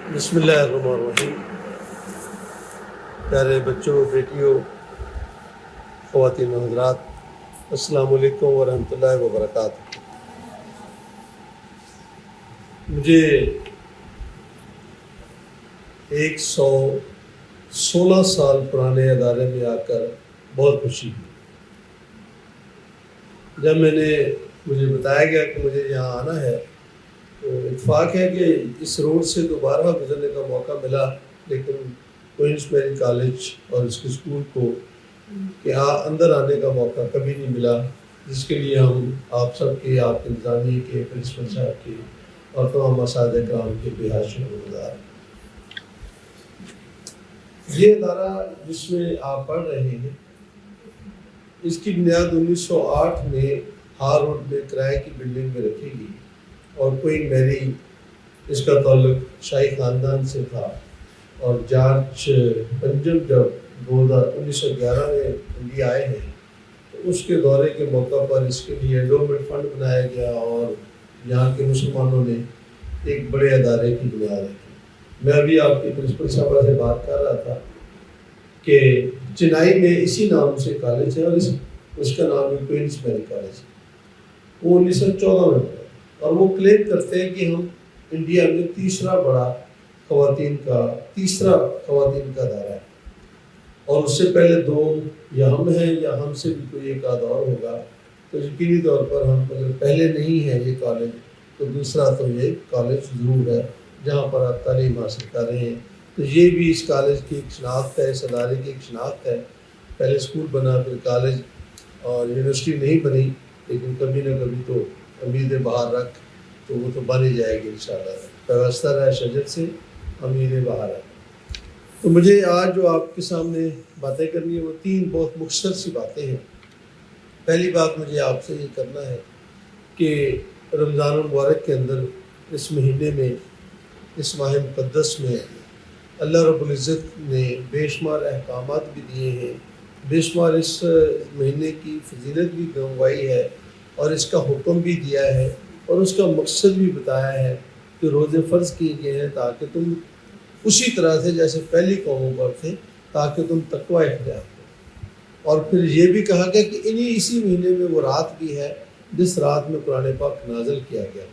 بسم اللہ الرحمن الرحیم۔ پیارے بچوں، بیٹیوں، خواتین و حضرات، السلام علیکم ورحمۃ اللہ وبرکاتہ۔ مجھے 116 سال پرانے ادارے میں آ کر بہت خوشی ہوئی۔ جب مجھے بتایا گیا کہ مجھے یہاں آنا ہے، تو اتفاق ہے کہ اس روڈ سے دوبارہ گزرنے کا موقع ملا، لیکن کوئنس میری کالج اور اس کے اسکول کو کہ اندر آنے کا موقع کبھی نہیں ملا، جس کے لیے ہم آپ سب کے، آپ کے انتظامیہ کے، پرنسپل صاحب کے اور تمام اساتذہ کرام کے بے حد شکر گزار۔ یہ ادارہ جس میں آپ پڑھ رہے ہیں، اس کی بنیاد 1908 میں ہار روڈ میں کرائے کی بلڈنگ میں رکھی گئی، اور کوئن میری اس کا تعلق شاہی خاندان سے تھا، اور جارج پنجم جب 1911 میں انڈیا آئے ہیں تو اس کے دورے کے موقع پر اس کے لیے انڈومنٹ فنڈ بنایا گیا، اور یہاں کے مسلمانوں نے ایک بڑے ادارے کی بنیاد رکھی۔ میں ابھی آپ کے پرنسپل صاحبہ سے بات کر رہا تھا کہ چنائی میں اسی نام سے کالج ہے، اور اس کا نام ہے کوئنس میری کالج۔ وہ 1914 میں بنا، اور وہ کلیم کرتے ہیں کہ ہم انڈیا میں تیسرا خواتین کا ادارہ ہے، اور اس سے پہلے دو یا ہم ہیں یا ہم سے بھی کوئی ایک آدھ اور ہوگا، تو یقینی طور پر ہم اگر پہلے نہیں ہے یہ کالج، تو دوسرا تو یہ کالج ضرور ہے جہاں پر آپ تعلیم حاصل کر رہے ہیں۔ تو یہ بھی اس کالج کی ایک شناخت ہے، اس ادارے کی ایک شناخت ہے۔ پہلے اسکول بنا، پھر کالج اور یونیورسٹی نہیں بنی، لیکن کبھی نہ کبھی تو امیدیں باہر رکھ تو وہ تو بن ہی جائے گی انشاءاللہ۔ پیوستہ ہے شجر سے امیدیں باہر ہے۔ تو مجھے آج جو آپ کے سامنے باتیں کرنی ہے وہ 3 بہت مختصر سی باتیں ہیں۔ پہلی بات مجھے آپ سے یہ کرنا ہے کہ رمضان المبارک کے اندر، اس مہینے میں، اس ماہ مقدس میں اللہ رب العزت نے بے شمار احکامات بھی دیے ہیں، بے شمار اس مہینے کی فضیلت بھی گنوائی ہے، اور اس کا حکم بھی دیا ہے، اور اس کا مقصد بھی بتایا ہے کہ روزے فرض کیے گئے ہیں تاکہ تم اسی طرح سے جیسے پہلی قوموں پر تھے، تاکہ تم تقوی اختیار کرو۔ اور پھر یہ بھی کہا گیا کہ اسی مہینے میں وہ رات بھی ہے جس رات میں قرآن پاک نازل کیا گیا۔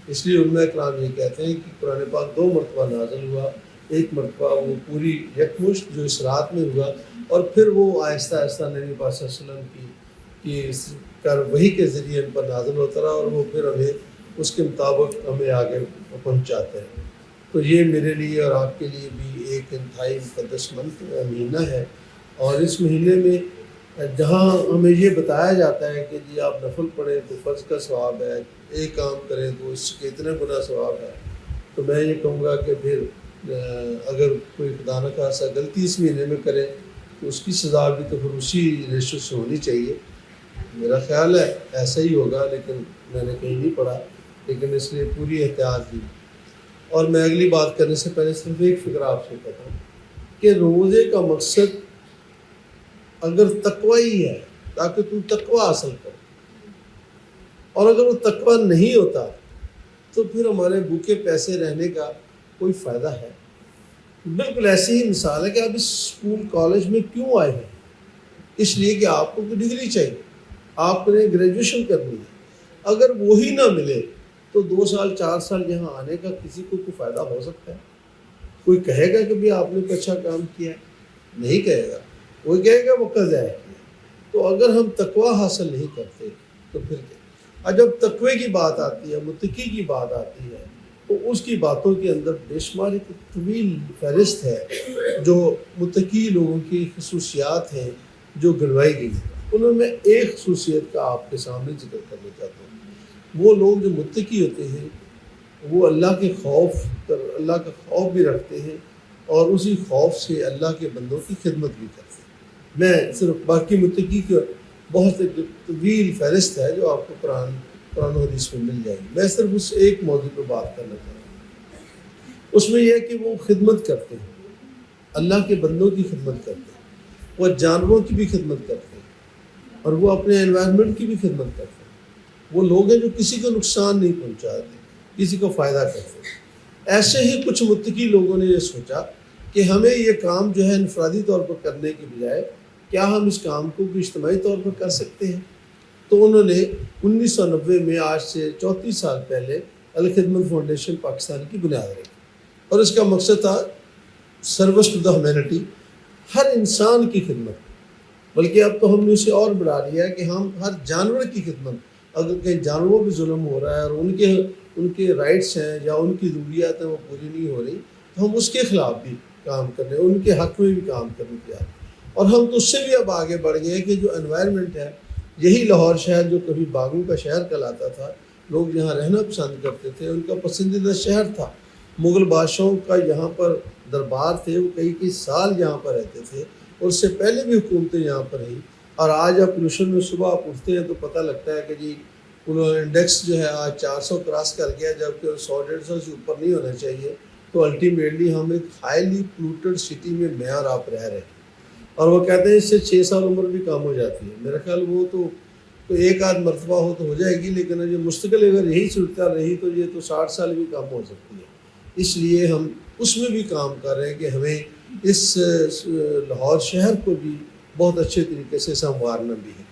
اس لیے علماء کرام یہ کہتے ہیں کہ قرآن پاک 2 مرتبہ نازل ہوا، ایک مرتبہ وہ پوری یکمشت جو اس رات میں ہوا، اور پھر وہ آہستہ آہستہ نبی پاک صلی اللہ علیہ وسلم کی وحی کے ذریعے ان پر نازل ہوتا رہا، اور وہ پھر ہمیں اس کے مطابق ہمیں آگے پہنچاتے ہیں۔ تو یہ میرے لیے اور آپ کے لیے بھی ایک انتہائی مقدس مہینہ ہے، اور اس مہینے میں جہاں ہمیں یہ بتایا جاتا ہے کہ جی آپ نفل پڑھیں تو فرض کا ثواب ہے، ایک کام کریں تو اس کے اتنے گنا ثواب ہے، تو میں یہ کہوں گا کہ پھر اگر کوئی خدا نہ خواستہ غلطی اس مہینے میں کرے تو اس کی سزا بھی تو پھر اسی ریشو سے ہونی چاہیے۔ میرا خیال ہے ایسا ہی ہوگا، لیکن میں نے کہیں نہیں پڑھا، لیکن اس لیے پوری احتیاط دی۔ اور میں اگلی بات کرنے سے پہلے صرف ایک فکر آپ سے کہتا ہوں کہ روزے کا مقصد اگر تقوی ہی ہے تاکہ تم تقوی حاصل کرو، اور اگر وہ تقوی نہیں ہوتا تو پھر ہمارے بھوکے پیسے رہنے کا کوئی فائدہ ہے؟ بالکل ایسی ہی مثال ہے کہ آپ اس اسکول کالج میں کیوں آئے ہیں؟ اس لیے کہ آپ کو کوئی ڈگری چاہیے، آپ نے گریجویشن کرنی ہے۔ اگر وہی نہ ملے تو 2 سال 4 سال یہاں آنے کا کسی کو کوئی فائدہ ہو سکتا ہے؟ کوئی کہے گا کہ بھی آپ نے کوئی اچھا کام کیا ہے؟ نہیں کہے گا، کوئی کہے گا وقت ضائع کیا۔ تو اگر ہم تقوی حاصل نہیں کرتے تو پھر کیا؟ اور جب تقوی کی بات آتی ہے، متقی کی بات آتی ہے، تو اس کی باتوں کے اندر بے شمار ایک طویل فہرست ہے جو متقی لوگوں کی خصوصیات ہیں جو گنوائی گئی ہیں۔ انہوں میں ایک خصوصیت کا آپ کے سامنے ذکر کرنا چاہتا ہوں۔ وہ لوگ جو متقی ہوتے ہیں وہ اللہ کا خوف بھی رکھتے ہیں، اور اسی خوف سے اللہ کے بندوں کی خدمت بھی کرتے ہیں۔ میں صرف باقی متقی کا بہت ایک طویل فہرست ہے جو آپ کو قرآن و حدیث میں مل جائے گی، میں صرف اس ایک موضوع پہ بات کرنا چاہتا ہوں۔ اس میں یہ ہے کہ وہ خدمت کرتے ہیں، اللہ کے بندوں کی خدمت کرتے ہیں، وہ جانوروں کی بھی خدمت کرتے ہیں، اور وہ اپنے انوائرمنٹ کی بھی خدمت کرتے ہیں۔ وہ لوگ ہیں جو کسی کو نقصان نہیں پہنچاتے، کسی کو فائدہ کرتے ہیں۔ ایسے ہی کچھ متقی لوگوں نے یہ سوچا کہ ہمیں یہ کام جو ہے انفرادی طور پر کرنے کی بجائے کیا ہم اس کام کو بھی اجتماعی طور پر کر سکتے ہیں. تو انہوں نے 1990 میں آج سے 34 سال پہلے الخدمت فاؤنڈیشن پاکستان کی بنیاد رکھی اور اس کا مقصد تھا سروس ٹو دا ہیومینٹی، ہر انسان کی خدمت. بلکہ اب تو ہم نے اسے اور بڑھا لیا ہے کہ ہم ہر جانور کی خدمت، اگر کہیں جانوروں پہ ظلم ہو رہا ہے اور ان کے رائٹس ہیں یا ان کی ضروریات ہیں وہ پوری نہیں ہو رہی، تو ہم اس کے خلاف بھی کام کرنے، ان کے حق میں بھی کام کرنے تیار. اور ہم تو اس سے بھی اب آگے بڑھ گئے کہ جو انوائرمنٹ ہے، یہی لاہور شہر جو کبھی باغوں کا شہر کہلاتا تھا، لوگ یہاں رہنا پسند کرتے تھے، ان کا پسندیدہ شہر تھا. مغل بادشاہوں کا یہاں پر دربار تھے، وہ کئی سال یہاں پر رہتے تھے اور اس سے پہلے بھی حکومتیں یہاں پر رہیں. اور آج آپ پولوشن میں صبح آپ اٹھتے ہیں تو پتہ لگتا ہے کہ جی انڈیکس جو ہے آج 400 کراس کر گیا، جبکہ 100-150 سے اوپر نہیں ہونا چاہیے. تو الٹیمیٹلی ہم ایک ہائیلی پولوٹڈ سٹی میں میں اور آپ رہ رہے ہیں. اور وہ کہتے ہیں اس سے 6 سال عمر بھی کم ہو جاتی ہے. میرا خیال وہ تو ایک آدھ مرتبہ ہو تو ہو جائے گی، لیکن یہ مستقل اگر یہی صورتحال رہی تو یہ تو 60 سال بھی کم ہو سکتی ہے. اس لیے ہم اس میں بھی کام کر رہے ہیں کہ ہمیں اس لاہور شہر کو بھی بہت اچھے طریقے سے سنوارنا بھی ہے،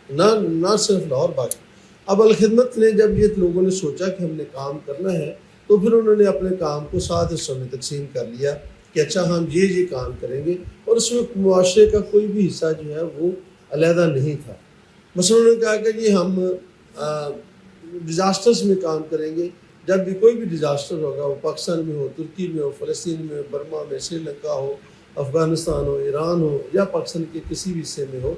نہ صرف لاہور، باقی. اب الخدمت نے جب یہ لوگوں نے سوچا کہ ہم نے کام کرنا ہے تو پھر انہوں نے اپنے کام کو 7 حصوں میں تقسیم کر لیا کہ اچھا ہم یہ کام کریں گے، اور اس میں معاشرے کا کوئی بھی حصہ جو ہے وہ علیحدہ نہیں تھا. مثلا انہوں نے کہا کہ جی ہم ڈیزاسٹرز میں کام کریں گے. جب بھی کوئی بھی ڈیزاسٹر ہوگا، وہ پاکستان میں ہو، ترکی میں ہو، فلسطین میں ہو، برما میں، سری لنکا ہو، افغانستان ہو، ایران ہو یا پاکستان کے کسی بھی حصے میں ہو،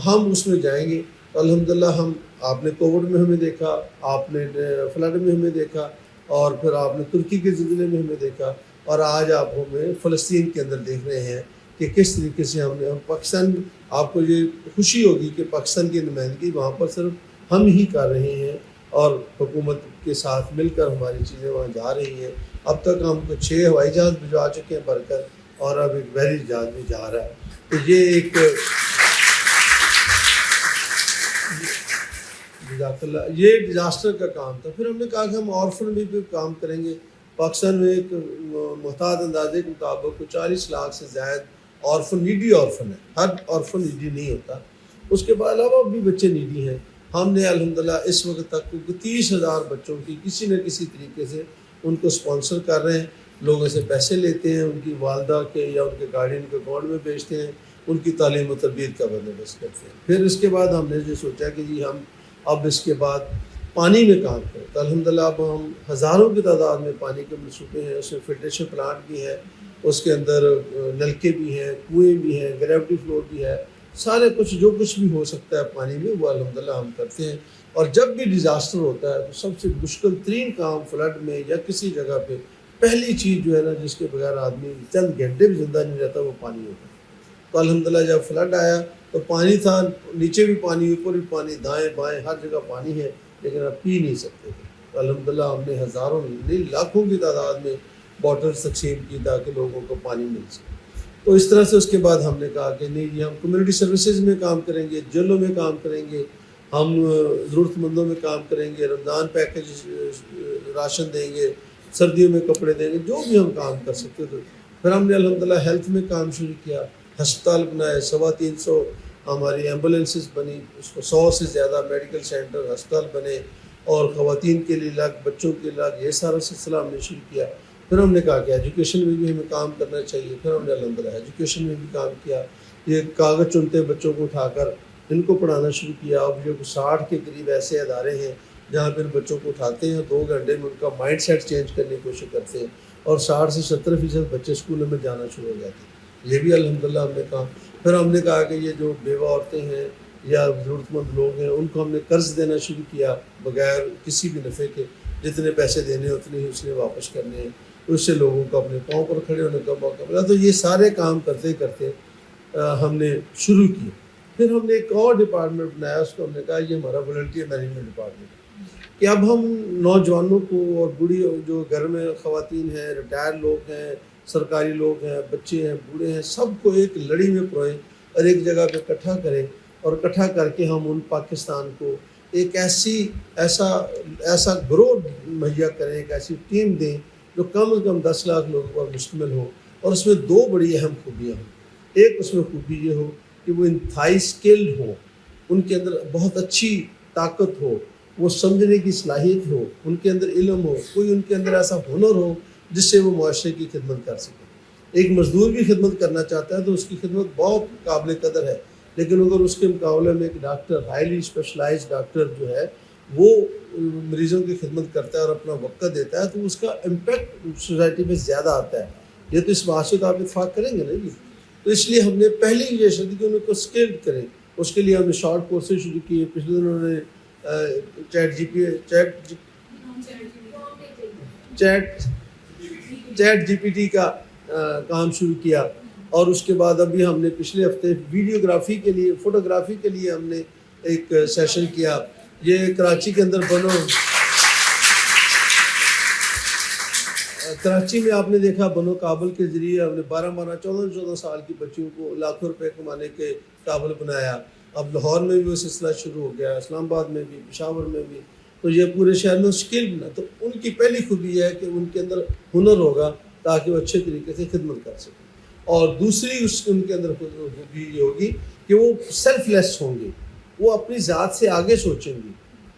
ہم اس میں جائیں گے. الحمدللہ آپ نے کووڈ میں ہمیں دیکھا، آپ نے فلڈ میں ہمیں دیکھا، اور پھر آپ نے ترکی کے زلزلے میں ہمیں دیکھا، اور آج آپ ہمیں فلسطین کے اندر دیکھ رہے ہیں کہ کس طریقے سے ہم پاکستان. آپ کو یہ خوشی ہوگی کہ پاکستان کی نمائندگی وہاں پر صرف ہم ہی کر رہے ہیں، اور حکومت کے ساتھ مل کر ہماری چیزیں وہاں جا رہی ہیں. اب تک ہم کو 6 ہوائی جہاز بھجوا چکے ہیں بھر کر، اور اب ایک بحری جہاز بھی جا رہا ہے. تو یہ ایک یہ ڈیزاسٹر کا کام تھا. پھر ہم نے کہا کہ ہم آرفن میں بھی کام کریں گے. پاکستان میں ایک محتاط اندازے کے مطابق 40 لاکھ سے زائد نیڈی آرفن ہے. ہر آرفن نیڈی نہیں ہوتا، اس کے علاوہ بھی بچے نیڈی ہیں. ہم نے الحمدللہ اس وقت تک 30,000 بچوں کی کسی نہ کسی طریقے سے ان کو اسپانسر کر رہے ہیں. لوگوں سے پیسے لیتے ہیں، ان کی والدہ کے یا ان کے گارڈین کے اکاؤنٹ میں بھیجتے ہیں، ان کی تعلیم و تربیت کا بندوبست کرتے ہیں. پھر اس کے بعد ہم نے یہ سوچا کہ جی ہم اب اس کے بعد پانی میں کام کریں. تو الحمدللہ اب ہم ہزاروں کی تعداد میں پانی کے منصوبے ہیں. اس میں فلٹریشن پلانٹ بھی ہے، اس کے اندر نلکے بھی ہیں، کنویں بھی ہیں، گریوٹی فلور بھی ہے. سارے کچھ جو کچھ بھی ہو سکتا ہے پانی میں وہ الحمدللہ ہم کرتے ہیں. اور جب بھی ڈیزاسٹر ہوتا ہے تو سب سے مشکل ترین کام فلڈ میں یا کسی جگہ پہ پہلی چیز جو ہے نا، جس کے بغیر آدمی چند گھنٹے بھی زندہ نہیں رہتا، وہ پانی ہوتا ہے. تو الحمدللہ جب فلڈ آیا تو پانی تھا، نیچے بھی پانی، اوپر بھی پانی، دائیں بائیں ہر جگہ پانی ہے، لیکن اب پی نہیں سکتے تھے. تو الحمدللہ ہم نے ہزاروں نہیں لاکھوں کی تعداد میں باٹلز تقسیم کی تاکہ لوگوں کو پانی مل سکے. تو اس طرح سے اس کے بعد ہم نے کہا کہ نہیں جی ہم کمیونٹی سروسز میں کام کریں گے، جیلوں میں کام کریں گے، ہم ضرورت مندوں میں کام کریں گے، رمضان پیکج راشن دیں گے، سردیوں میں کپڑے دیں گے، جو بھی ہم کام کر سکتے تھے. پھر ہم نے الحمدللہ ہیلتھ میں کام شروع کیا، ہسپتال بنائے، 350 ہماری ایمبولینسز بنی، اس کو 100 سے زیادہ میڈیکل سینٹر ہسپتال بنے، اور خواتین کے لیے الگ، بچوں کے الگ، یہ سارا سلسلہ ہم نے شروع کیا. پھر ہم نے کہا کہ ایجوکیشن میں بھی ہمیں کام کرنا چاہیے. پھر ہم نے الحمدللہ ایجوکیشن میں بھی کام کیا. یہ کاغذ چنتے بچوں کو اٹھا کر ان کو پڑھانا شروع کیا. اب جو 60 کے قریب ایسے ادارے ہیں جہاں پہ بچوں کو اٹھاتے ہیں، 2 گھنٹے میں ان کا مائنڈ سیٹ چینج کرنے کی کوشش کرتے ہیں، اور 60 سے 70% بچے اسکولوں میں جانا شروع ہو جاتے ہیں. یہ بھی الحمدللہ ہم نے کہا. پھر ہم نے کہا کہ یہ جو بیوہ عورتیں ہیں یا ضرورت مند لوگ ہیں، ان کو ہم نے قرض دینا شروع کیا بغیر کسی بھی نفع کے. جتنے پیسے دینے اتنے ہی اس نے واپس کرنے ہیں. اس سے لوگوں کو اپنے پاؤں پر کھڑے ہونے کا موقع ملا. تو یہ سارے کام کرتے کرتے ہم نے شروع کیے. پھر ہم نے ایک اور ڈپارٹمنٹ بنایا، اس کو ہم نے کہا یہ ہمارا والنٹیئر مینجمنٹ ڈپارٹمنٹ، کہ اب ہم نوجوانوں کو اور بوڑھی جو گھر میں خواتین ہیں، ریٹائر لوگ ہیں، سرکاری لوگ ہیں، بچے ہیں، بوڑھے ہیں، سب کو ایک لڑی میں پروئیں اور ایک جگہ پہ اکٹھا کریں، اور اکٹھا کر کے ہم ان پاکستان کو ایک ایسا گروہ مہیا کریں، ایک ایسی ٹیم دیں جو کم از کم 10 لاکھ لوگوں پر مشتمل ہو، اور اس میں 2 بڑی اہم خوبیاں ہوں۔ ایک اس میں خوبی یہ ہو کہ وہ انتہائی اسکلڈ ہوں، ان کے اندر بہت اچھی طاقت ہو، وہ سمجھنے کی صلاحیت ہو، ان کے اندر علم ہو، کوئی ان کے اندر ایسا ہنر ہو جس سے وہ معاشرے کی خدمت کر سکے۔ ایک مزدور بھی خدمت کرنا چاہتا ہے تو اس کی خدمت بہت قابل قدر ہے، لیکن اگر اس کے مقابلے میں ایک ڈاکٹر، ہائیلی اسپیشلائزڈ ڈاکٹر جو ہے وہ مریضوں کی خدمت کرتا ہے اور اپنا وقت دیتا ہے تو اس کا امپیکٹ سوسائٹی میں زیادہ آتا ہے۔ یہ تو اس بات سے تو آپ اتفاق کریں گے نا جی۔ تو اس لیے ہم نے پہلے ہی یہ شروع کی ان کو اسکلڈ کریں، اس کے لیے ہم نے شارٹ کورسز شروع کیے۔ پچھلے دنوں انہوں نے چیٹ جی پی ٹی کا کام شروع کیا، اور اس کے بعد ابھی ہم نے پچھلے ہفتے ویڈیوگرافی کے لیے، فوٹوگرافی کے لیے ہم نے ایک سیشن کیا۔ یہ کراچی کے اندر کراچی میں آپ نے دیکھا بنو کابل کے ذریعے ہم نے 12 14 سال کی بچیوں کو لاکھوں روپے کمانے کے قابل بنایا۔ اب لاہور میں بھی وہ سلسلہ شروع ہو گیا، اسلام آباد میں بھی، پشاور میں بھی، تو یہ پورے شہر میں اسکل بنا۔ تو ان کی پہلی خوبی یہ ہے کہ ان کے اندر ہنر ہوگا تاکہ وہ اچھے طریقے سے خدمت کر سکیں، اور دوسری ان کے اندر خوبی یہ ہوگی کہ وہ سیلف لیس ہوں گے، وہ اپنی ذات سے آگے سوچیں گے،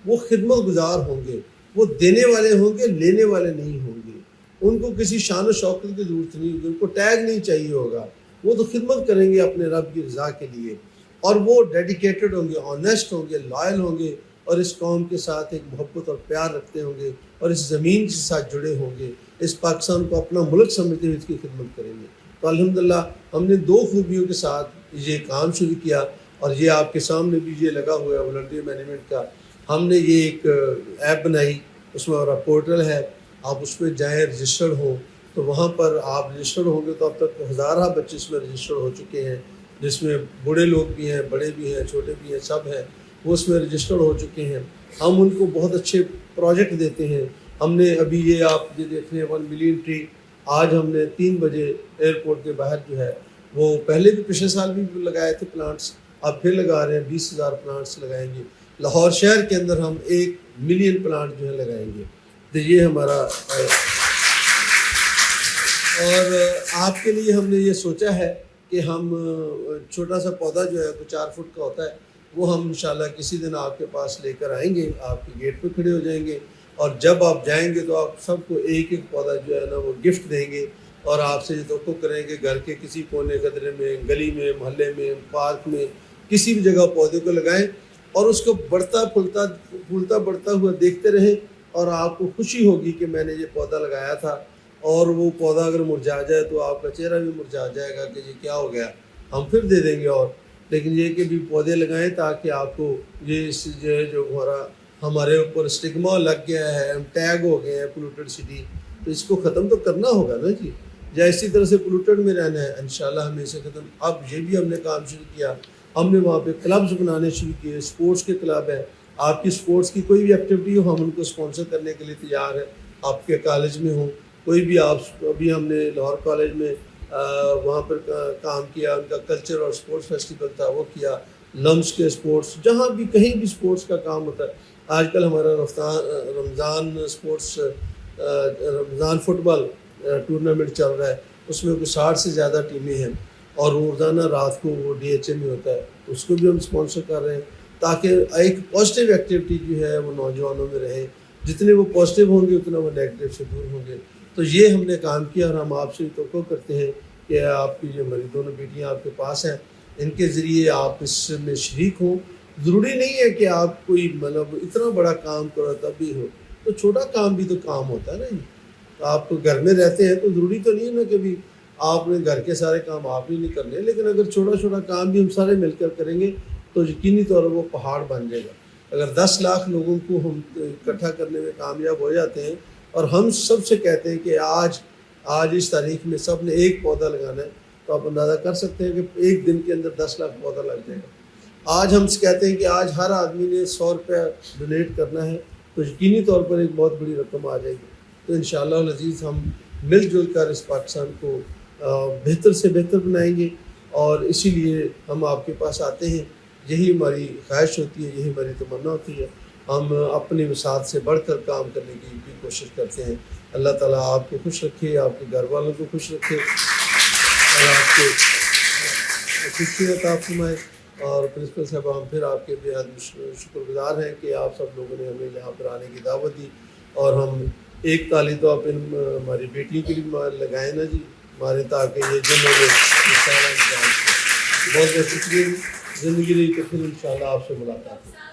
وہ خدمت گزار ہوں گے، وہ دینے والے ہوں گے، لینے والے نہیں ہوں گے۔ ان کو کسی شان و شوکت کی ضرورت نہیں ہوگی، ان کو ٹیگ نہیں چاہیے ہوگا، وہ تو خدمت کریں گے اپنے رب کی رضا کے لیے، اور وہ ڈیڈیکیٹڈ ہوں گے، آنیسٹ ہوں گے، لائل ہوں گے، اور اس قوم کے ساتھ ایک محبت اور پیار رکھتے ہوں گے، اور اس زمین کے ساتھ جڑے ہوں گے، اس پاکستان کو اپنا ملک سمجھتے ہوئے اس کی خدمت کریں گے۔ تو الحمدللہ ہم نے 2 خوبیوں کے ساتھ یہ کام شروع کیا، اور یہ آپ کے سامنے بھی یہ لگا ہوا ہے والنٹیئر مینجمنٹ کا۔ ہم نے یہ ایک ایپ بنائی، اس میں ہمارا پورٹل ہے، آپ اس میں جائیں، رجسٹرڈ ہوں، تو وہاں پر آپ رجسٹرڈ ہوں گے تو اب تک ہزارہ بچے اس میں رجسٹرڈ ہو چکے ہیں، جس میں بوڑھے لوگ بھی ہیں، بڑے بھی ہیں، چھوٹے بھی ہیں، سب ہیں، وہ اس میں رجسٹرڈ ہو چکے ہیں۔ ہم ان کو بہت اچھے پروجیکٹ دیتے ہیں۔ ہم نے ابھی یہ آپ یہ دیکھ رہے ہیں 1 ملین ٹری، آج ہم نے 3 بجے ایئرپورٹ کے باہر جو ہے وہ پہلے بھی پچھلے سال بھی لگائے تھے پلانٹس، اب پھر لگا رہے ہیں، 20,000 پلانٹس لگائیں گے۔ لاہور شہر کے اندر ہم 1 ملین پلانٹ جو ہے لگائیں گے۔ تو یہ ہمارا اور آپ کے لیے ہم نے یہ سوچا ہے کہ ہم چھوٹا سا پودا جو ہے 4 فٹ کا ہوتا ہے، وہ ہم انشاءاللہ کسی دن آپ کے پاس لے کر آئیں گے، آپ کے گیٹ پہ کھڑے ہو جائیں گے، اور جب آپ جائیں گے تو آپ سب کو ایک پودا جو ہے نا وہ گفٹ دیں گے، اور آپ سے یہ توقع کریں گے گھر کے کسی کونے قدرے میں، گلی میں، محلے میں، پارک میں، کسی بھی جگہ پودے کو لگائیں، اور اس کو پھولتا بڑھتا ہوا دیکھتے رہیں، اور آپ کو خوشی ہوگی کہ میں نے یہ پودا لگایا تھا، اور وہ پودا اگر مرجھا جائے تو آپ کا چہرہ بھی مرجھا جائے گا کہ یہ کیا ہو گیا، ہم پھر دے دیں گے اور۔ لیکن یہ کہ بھی پودے لگائیں تاکہ آپ کو یہ جو ہے جو ہمارے اوپر اسٹگما لگ گیا ہے، ہم ٹیگ ہو گئے ہیں پولوٹڈ سٹی، تو اس کو ختم تو کرنا ہوگا نا جی، یا اسی طرح سے پولوٹڈ میں رہنا ہے، انشاءاللہ ہمیں اسے ختم۔ اب یہ بھی ہم نے کام شروع کیا، ہم نے وہاں پہ کلبز بنانے شروع کیے، اسپورٹس کے کلب ہیں، آپ کی اسپورٹس کی کوئی بھی ایکٹیویٹی ہو ہم ان کو اسپانسر کرنے کے لیے تیار ہیں، آپ کے کالج میں ہوں کوئی بھی، آپ ابھی ہم نے لاہور کالج میں وہاں پر کام کیا، ان کا کلچر اور اسپورٹس فیسٹیول تھا وہ کیا، لمس کے اسپورٹس، جہاں بھی کہیں بھی اسپورٹس کا کام ہوتا ہے۔ آج کل ہمارا رمضان اسپورٹس رمضان فٹ بال ٹورنامنٹ چل رہا ہے، اس میں کوئی 60 سے زیادہ ٹیمیں ہیں، اور روزانہ رات کو وہ DHA میں ہوتا ہے، اس کو بھی ہم اسپانسر کر رہے ہیں تاکہ ایک پازیٹیو ایکٹیویٹی جو ہے وہ نوجوانوں میں رہے، جتنے وہ پازیٹیو ہوں گے اتنا وہ نیگیٹو سے دور ہوں گے۔ تو یہ ہم نے کام کیا، اور ہم آپ سے توقع کرتے ہیں کہ آپ کی جو ہماری دونوں بیٹیاں آپ کے پاس ہیں، ان کے ذریعے آپ اس میں شریک ہوں۔ ضروری نہیں ہے کہ آپ کوئی مطلب اتنا بڑا کام کرو تب بھی ہو، تو چھوٹا کام بھی تو کام ہوتا ہے نا جی۔ آپ گھر میں رہتے ہیں تو ضروری تو نہیں ہے نا کہ بھی آپ نے گھر کے سارے کام آپ ہی نہیں کرنے، لیکن اگر چھوٹا کام بھی ہم سارے مل کر کریں گے تو یقینی طور پر وہ پہاڑ بن جائے گا۔ اگر 10 لاکھ لوگوں کو ہم اکٹھا کرنے میں کامیاب ہو جاتے ہیں، اور ہم سب سے کہتے ہیں کہ آج اس تاریخ میں سب نے 1 پودا لگانا ہے، تو آپ اندازہ کر سکتے ہیں کہ ایک دن کے اندر 10 لاکھ پودا لگ جائے گا۔ آج ہم کہتے ہیں کہ آج ہر آدمی نے 100 روپے ڈونیٹ کرنا ہے، تو یقینی طور پر ایک بہت بڑی رقم آ جائے گی۔ تو انشاءاللہ العزیز ہم مل جل کر اس پاکستان کو بہتر سے بہتر بنائیں گے، اور اسی لیے ہم آپ کے پاس آتے ہیں، یہی ہماری خواہش ہوتی ہے، یہی ہماری تمنا ہوتی ہے۔ ہم اپنی وسعت سے بڑھ کر کام کرنے کی بھی کوشش کرتے ہیں۔ اللہ تعالیٰ آپ کو خوش رکھے، آپ کے گھر والوں کو خوش رکھے اور آپ کے خوشی عطا فرمائے۔ اور پرنسپل صاحب ہم پھر آپ کے بے حد شکر گزار ہیں کہ آپ سب لوگوں نے ہمیں یہاں پر آنے کی دعوت دی، اور ہم ایک تالی تو آپ ہماری بیٹی کے لیے لگائیں نا جی ہمارے، تاکہ یہ جنہوں نے بہت بہت شکریہ، زندگی رہی تو پھر انشاءاللہ آپ سے ملاقات ہوگی۔